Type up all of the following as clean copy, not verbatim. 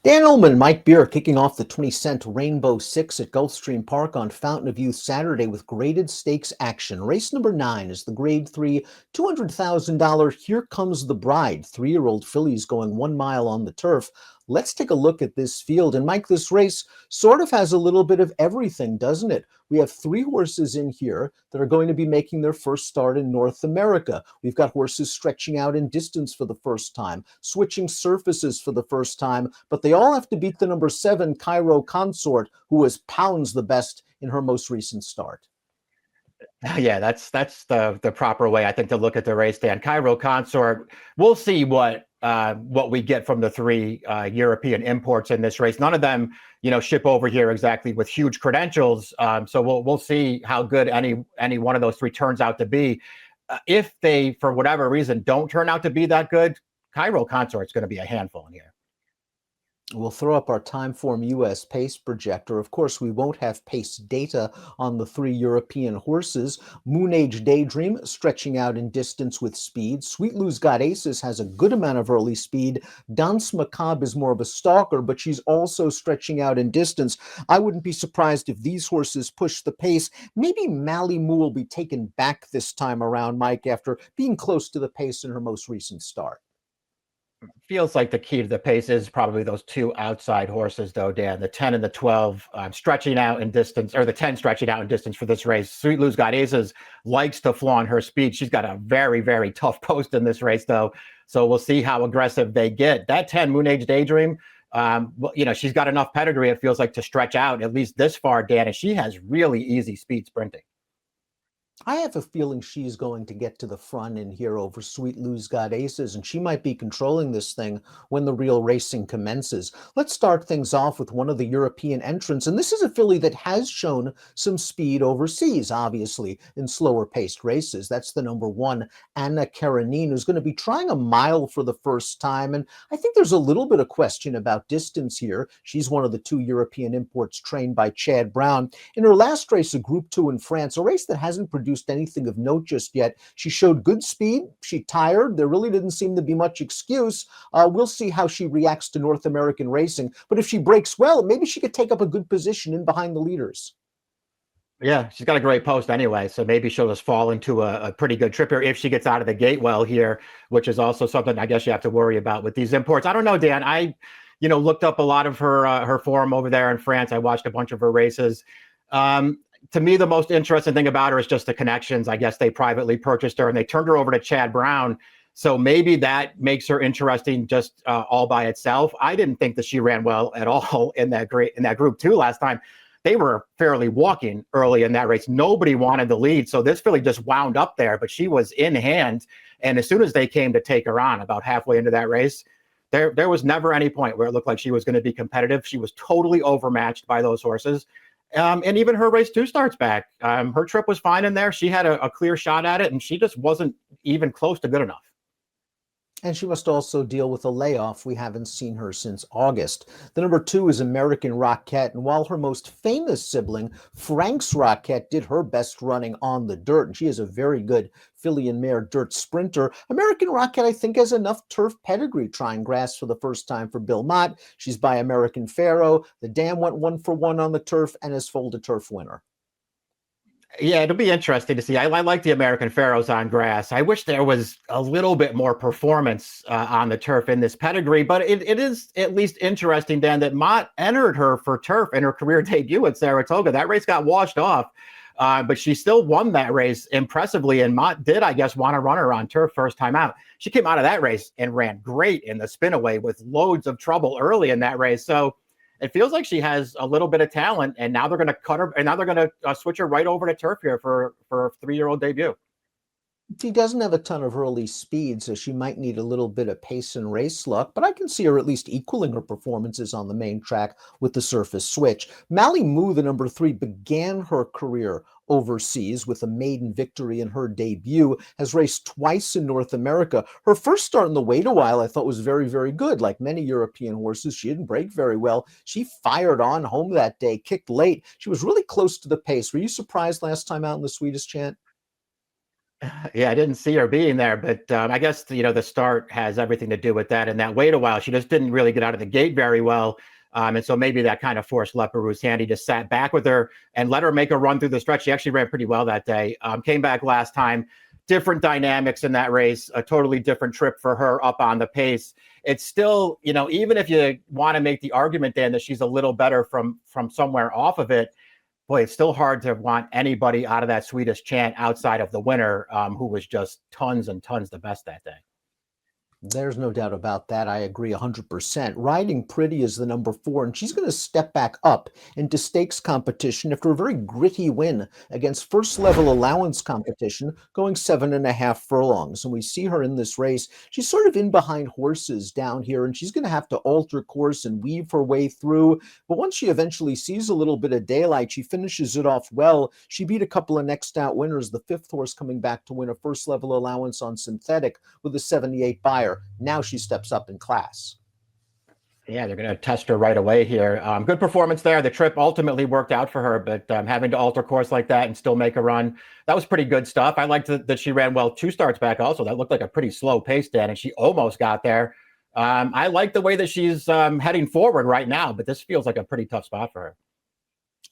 Dan Illman, Mike Beer kicking off the 20-cent Rainbow Six at Gulfstream Park on Fountain of Youth Saturday with graded stakes action. Race number 9 is the Grade 3 $200,000 Here Comes the Bride. 3-year-old fillies going 1 mile on the turf. Let's take a look at this field. And Mike, this race sort of has a little bit of everything, doesn't it? We have 3 horses in here that are going to be making their first start in North America. We've got horses stretching out in distance for the first time, switching surfaces for the first time, but they all have to beat the number 7 Cairo Consort, who was pounds the best in her most recent start. Yeah, that's the proper way, I think, to look at the race, Dan. Cairo Consort, we'll see what we get from the 3 European imports in this race. None of them, ship over here exactly with huge credentials. So we'll see how good any one of those 3 turns out to be. If they, for whatever reason, don't turn out to be that good, Cairo Consort is going to be a handful in here. We'll throw up our Timeform US pace projector. Of course, we won't have pace data on the 3 European horses. Moonage Daydream stretching out in distance with speed. Sweetlou'sgotaces has a good amount of early speed. Danse Macabre is more of a stalker, but she's also stretching out in distance. I wouldn't be surprised if these horses push the pace. Maybe Malimu will be taken back this time around, Mike, after being close to the pace in her most recent start. Feels like the key to the pace is probably those 2 outside horses, though, Dan. The 10 and the 12 stretching out in distance, or the 10 stretching out in distance for this race. Sweetlou'sgotaces likes to flaunt her speed. She's got a very, very tough post in this race, though. So we'll see how aggressive they get. That 10, Moonage Daydream, she's got enough pedigree, it feels like, to stretch out at least this far, Dan, and she has really easy speed sprinting. I have a feeling she's going to get to the front in here over Sweetlou'sgotaces, and she might be controlling this thing when the real racing commences. Let's start things off with one of the European entrants, and this is a filly that has shown some speed overseas, obviously, in slower-paced races. That's the number 1, Karenine, who's going to be trying a mile for the first time, and I think there's a little bit of question about distance here. She's one of the 2 European imports trained by Chad Brown. In her last race, a Group 2 in France, a race that hasn't produced anything of note just yet. She showed good speed. She tired. There really didn't seem to be much excuse. We'll see how she reacts to North American racing. But if she breaks well, maybe she could take up a good position in behind the leaders. Yeah, she's got a great post anyway, so maybe she'll just fall into a pretty good trip here if she gets out of the gate well here, which is also something I guess you have to worry about with these imports. I don't know, Dan. I looked up a lot of her form over there in France. I watched a bunch of her races. To me, the most interesting thing about her is just the connections. I guess they privately purchased her and they turned her over to Chad Brown. So maybe that makes her interesting just all by itself. I didn't think that she ran well at all in that Group 2 last time. They were fairly walking early in that race. Nobody wanted the lead. So this filly just wound up there, but she was in hand. And as soon as they came to take her on about halfway into that race, there was never any point where it looked like she was going to be competitive. She was totally overmatched by those horses. And even her race 2 starts back. Her trip was fine in there. She had a clear shot at it, and she just wasn't even close to good enough. And she must also deal with a layoff. We haven't seen her since August. The number 2 is American Rockette. And while her most famous sibling, Frank's Rockette, did her best running on the dirt, and she is a very good filly and mare dirt sprinter, American Rockette, I think, has enough turf pedigree trying grass for the first time for Bill Mott. She's by American Pharaoh. The dam went 1 for 1 on the turf and is full to turf winner. Yeah, it'll be interesting to see. I like the American Pharaohs on grass. I wish there was a little bit more performance on the turf in this pedigree, but it is at least interesting, Dan, that Mott entered her for turf in her career debut at Saratoga. That race got washed off, but she still won that race impressively, and Mott did, I guess, want to run her on turf first time out. She came out of that race and ran great in the spinaway with loads of trouble early in that race. So it feels like she has a little bit of talent, and now they're going to cut her, and now they're going to switch her right over to turf here for a 3-year-old debut. She doesn't have a ton of early speed, so she might need a little bit of pace and race luck, but I can see her at least equaling her performances on the main track with the surface switch. Malimu, the number 3, began her career overseas with a maiden victory in her debut, has raced twice in North America. Her first start in the wait a while I thought was very, very good. Like many European horses, she didn't break very well. She fired on home that day, kicked late. She was really close to the pace. Were you surprised last time out in the Swedish chant? Yeah, I didn't see her being there, but I guess the start has everything to do with that. And that wait a while, she just didn't really get out of the gate very well, and so maybe that kind of forced Leparoux's hand. He just sat back with her and let her make a run through the stretch. She actually ran pretty well that day. Came back last time. Different dynamics in that race, a totally different trip for her up on the pace. It's still, even if you want to make the argument, Dan, that she's a little better from somewhere off of it, boy, it's still hard to want anybody out of that Swedish chant outside of the winner, who was just tons and tons the best that day. There's no doubt about that. I agree 100%. Riding Pretty is the number 4, and she's going to step back up into stakes competition after a very gritty win against first level allowance competition, going 7.5 furlongs. And we see her in this race. She's sort of in behind horses down here, and she's going to have to alter course and weave her way through. But once she eventually sees a little bit of daylight, she finishes it off well. She beat a couple of next out winners, the 5th horse coming back to win a first level allowance on synthetic with a 78 buyer. Now she steps up in class. Yeah, they're going to test her right away here. Good performance there. The trip ultimately worked out for her, but having to alter course like that and still make a run, that was pretty good stuff. I liked that she ran well 2 starts back also. That looked like a pretty slow pace, Dan, and she almost got there. I like the way that she's heading forward right now, but this feels like a pretty tough spot for her.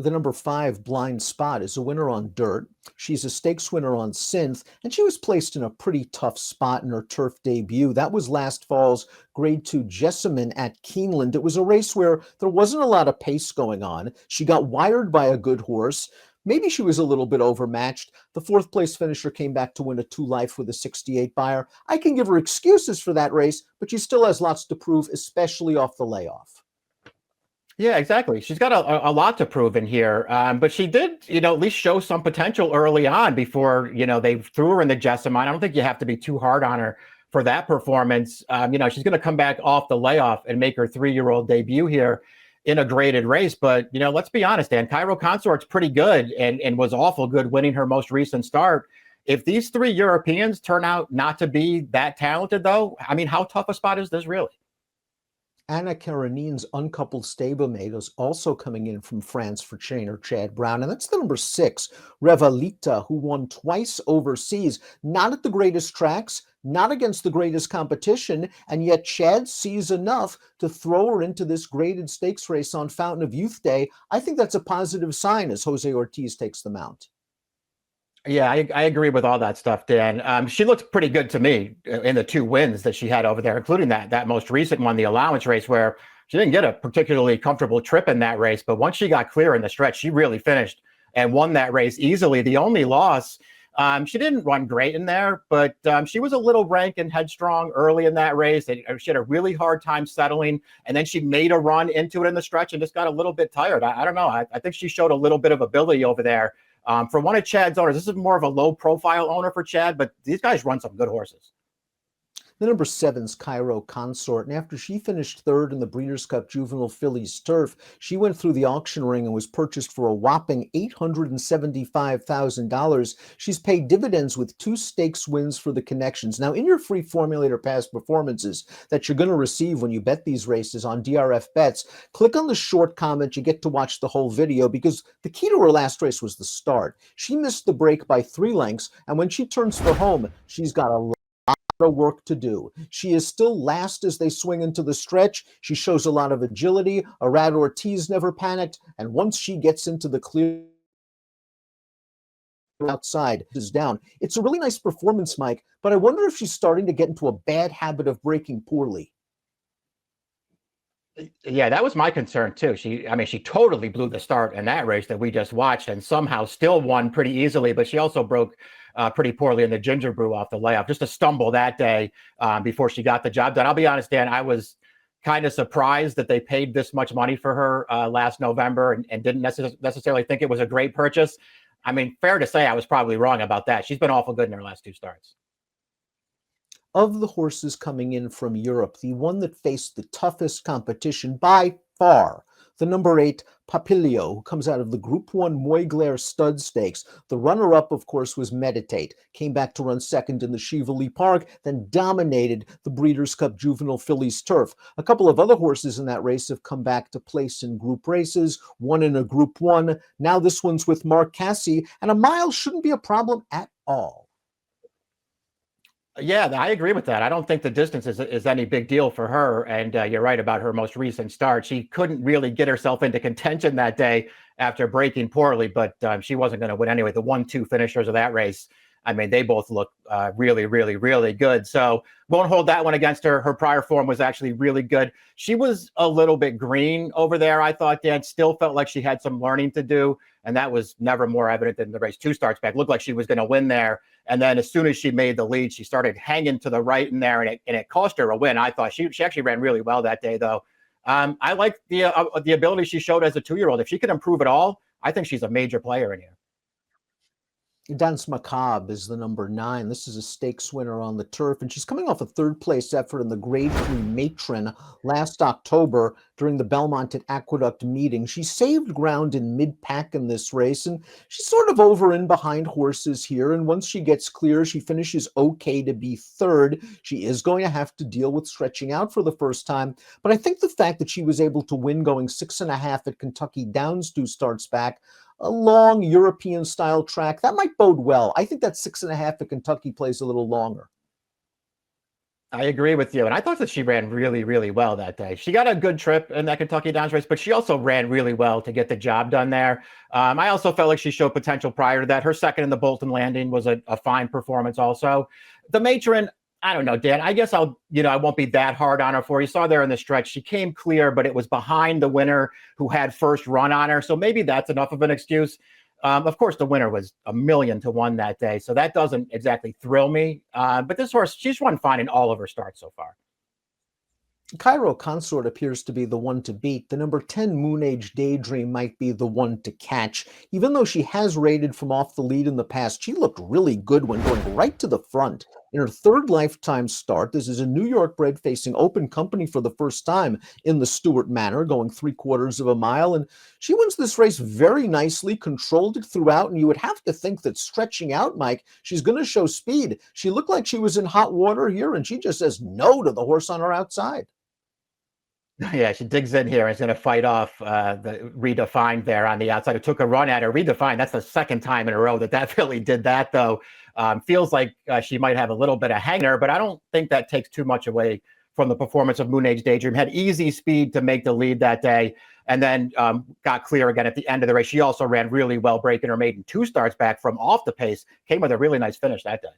The number 5, Blind Spot, is a winner on dirt. She's a stakes winner on synth, and she was placed in a pretty tough spot in her turf debut. That was last fall's Grade 2 Jessamine at Keeneland. It was a race where there wasn't a lot of pace going on. She got wired by a good horse. Maybe she was a little bit overmatched. The 4th place finisher came back to win a 2 life with a 68 buyer. I can give her excuses for that race, but she still has lots to prove, especially off the layoff. Yeah, exactly. She's got a lot to prove in here, but she did, at least show some potential early on before, they threw her in the Jessamine. I don't think you have to be too hard on her for that performance. She's going to come back off the layoff and make her 3-year-old debut here in a graded race. But, let's be honest, Dan, Cairo Consort's pretty good and was awful good winning her most recent start. If these 3 Europeans turn out not to be that talented, though, I mean, how tough a spot is this really? Anna Karenine's uncoupled stablemate is also coming in from France for trainer Chad Brown, and that's the number 6, Revalita, who won twice overseas, not at the greatest tracks, not against the greatest competition, and yet Chad sees enough to throw her into this graded stakes race on Fountain of Youth Day. I think that's a positive sign as Jose Ortiz takes the mount. Yeah, I agree with all that stuff, Dan. She looked pretty good to me in the 2 wins that she had over there, including that most recent one, the allowance race, where she didn't get a particularly comfortable trip in that race. But once she got clear in the stretch, she really finished and won that race easily. The only loss, she didn't run great in there, but she was a little rank and headstrong early in that race. She had a really hard time settling, and then she made a run into it in the stretch and just got a little bit tired. I don't know. I think she showed a little bit of ability over there. For one of Chad's owners, this is more of a low-profile owner for Chad, but these guys run some good horses. The number 7's Cairo Consort, and after she finished 3rd in the Breeders' Cup Juvenile Fillies Turf, she went through the auction ring and was purchased for a whopping $875,000. She's paid dividends with 2 stakes wins for the connections. Now, in your free formulator past performances that you're going to receive when you bet these races on DRF Bets, click on the short comment. You get to watch the whole video because the key to her last race was the start. She missed the break by 3 lengths, and when she turns for home, she's got a work to do. She is still last as they swing into the stretch. She shows a lot of agility. Arad Ortiz never panicked, and once she gets into the clear outside is down. It's a really nice performance, Mike, but I wonder if she's starting to get into a bad habit of breaking poorly. Yeah, that was my concern too. She totally blew the start in that race that we just watched and somehow still won pretty easily, but she also broke pretty poorly in the Ginger Brew off the layoff. Just a stumble that day before she got the job done. I'll be honest, Dan, I was kind of surprised that they paid this much money for her last November and didn't necessarily think it was a great purchase. I mean, fair to say I was probably wrong about that. She's been awful good in her last 2 starts. Of the horses coming in from Europe, the one that faced the toughest competition by far, the number 8, Papilio, who comes out of the Group 1 Moiglaire Stud Stakes. The runner-up, of course, was Meditate. Came back to run 2nd in the Chevrolet Park, then dominated the Breeders' Cup Juvenile Fillies Turf. A couple of other horses in that race have come back to place in group races, one in a Group 1. Now this one's with Mark Casse, and a mile shouldn't be a problem at all. Yeah, I agree with that. I don't think the distance is any big deal for her. And you're right about her most recent start. She couldn't really get herself into contention that day after breaking poorly, but she wasn't going to win anyway. The 1-2 finishers of that race, I mean, they both look really, really, really good. So won't hold that one against her. Her prior form was actually really good. She was a little bit green over there, I thought, Dan. Still felt like she had some learning to do. And that was never more evident than the race 2 starts back. Looked like she was going to win there. And then as soon as she made the lead, she started hanging to the right in there, and it cost her a win. I thought she actually ran really well that day, though. I like the ability she showed as a 2-year-old. If she can improve at all, I think she's a major player in here. Danse Macabre is the number 9. This is a stakes winner on the turf, and she's coming off a third-place effort in the Grade 3 Matron last October during the Belmont at Aqueduct meeting. She saved ground in mid-pack in this race, and she's sort of over in behind horses here, and once she gets clear, she finishes okay to be third. She is going to have to deal with stretching out for the first time, but I think the fact that she was able to win going 6.5 at Kentucky Downs 2 starts back, a long European style track, that might bode well. I think that 6.5 at Kentucky plays a little longer. I agree with you. And I thought that she ran really, really well that day. She got a good trip in that Kentucky Downs race, but she also ran really well to get the job done there. I also felt like she showed potential prior to that. Her second in the Bolton Landing was a fine performance also. The matron, I don't know, Dan. I guess I won't be that hard on her for you. Saw there in the stretch, she came clear, but it was behind the winner who had first run on her. So maybe that's enough of an excuse. Of course, the winner was 1,000,000 to 1 that day, so that doesn't exactly thrill me. But this horse, she's run fine in all of her starts so far. Cairo Consort appears to be the one to beat. The number 10 Moonage Daydream might be the one to catch. Even though she has rated from off the lead in the past, she looked really good when going right to the front. In her third lifetime start, this is a New York bred facing open company for the first time in the Stewart Manor, going 3/4 of a mile. And she wins this race very nicely, controlled it throughout. And you would have to think that stretching out, Mike, she's going to show speed. She looked like she was in hot water here, and she just says no to the horse on her outside. Yeah, she digs in here and is going to fight off the Redefined there on the outside. It took a run at her. Redefined, that's the second time in a row that really did that, though. Feels like she might have a little bit of hanger, but I don't think that takes too much away from the performance of Moonage Daydream. Had easy speed to make the lead that day, and then got clear again at the end of the race. She also ran really well, breaking her maiden 2 starts back from off the pace. Came with a really nice finish that day.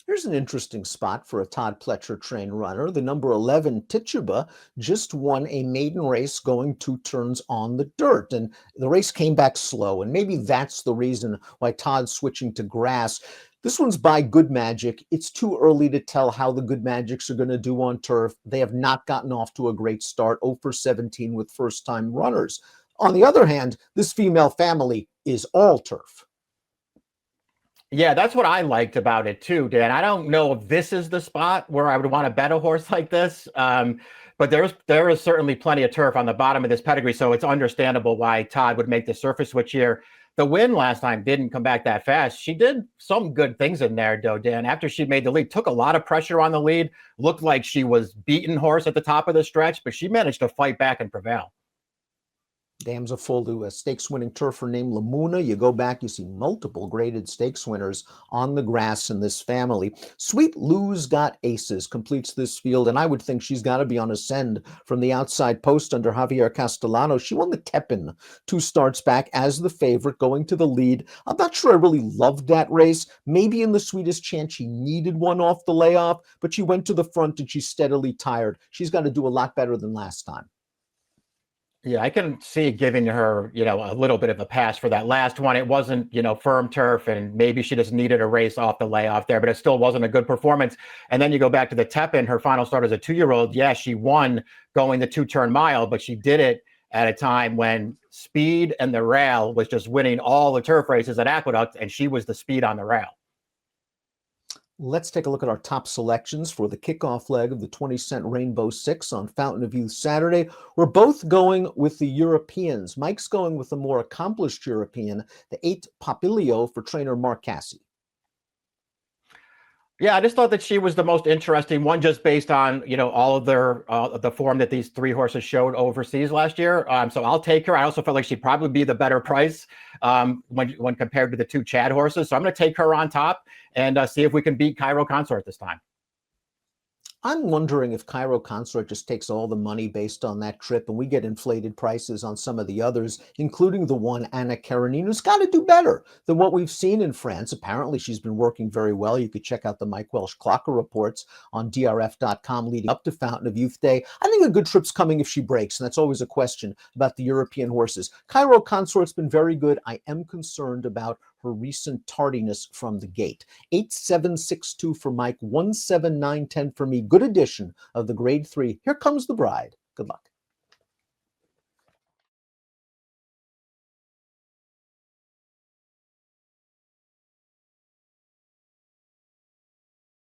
Here's an interesting spot for a Todd Pletcher trained runner. The number 11 Tituba just won a maiden race going 2 turns on the dirt, and the race came back slow, and maybe that's the reason why Todd's switching to grass. This one's by Good Magic. It's too early to tell how the Good Magics are going to do on turf. They have not gotten off to a great start, 0 for 17 with first-time runners. On the other hand, this female family is all turf. Yeah, that's what I liked about it too, Dan. I don't know if this is the spot where I would want to bet a horse like this, but there is certainly plenty of turf on the bottom of this pedigree, so it's understandable why Todd would make the surface switch here. The win last time didn't come back that fast. She did some good things in there, though, Dan. After she made the lead, took a lot of pressure on the lead, looked like she was beating horse at the top of the stretch, but she managed to fight back and prevail. Dams full to a stakes-winning turfer named Lamuna. You go back, you see multiple graded stakes winners on the grass in this family. Sweetlou'sgotaces completes this field, and I would think she's got to be on a send from the outside post under Javier Castellano. She won the Tepin 2 starts back as the favorite, going to the lead. I'm not sure I really loved that race. Maybe in the sweetest chance she needed one off the layoff, but she went to the front and she's steadily tired. She's got to do a lot better than last time. Yeah, I can see giving her, a little bit of a pass for that last one. It wasn't, firm turf, and maybe she just needed a race off the layoff there, but it still wasn't a good performance. And then you go back to the Tepin, her final start as a 2-year-old. Yeah, she won going the 2-turn mile, but she did it at a time when speed and the rail was just winning all the turf races at Aqueduct, and she was the speed on the rail. Let's take a look at our top selections for the kickoff leg of the 20-cent Rainbow Six on Fountain of Youth Saturday. We're both going with the Europeans. Mike's going with the more accomplished European, the 8 Papilio for trainer Mark Cassie. Yeah, I just thought that she was the most interesting one, just based on all of their the form that these three horses showed overseas last year. So I'll take her. I also felt like she'd probably be the better price when compared to the two Chad horses. So I'm going to take her on top and see if we can beat Cairo Consort this time. I'm wondering if Cairo Consort just takes all the money based on that trip and we get inflated prices on some of the others, including the one Anna Karenine, who's got to do better than what we've seen in France. Apparently, she's been working very well. You could check out the Mike Welsh Clocker reports on DRF.com leading up to Fountain of Youth Day. I think a good trip's coming if she breaks, and that's always a question about the European horses. Cairo Consort's been very good. I am concerned about her recent tardiness from the gate. 8762 for Mike, 17910 for me. Good edition of the Grade 3. Here Comes the Bride. Good luck.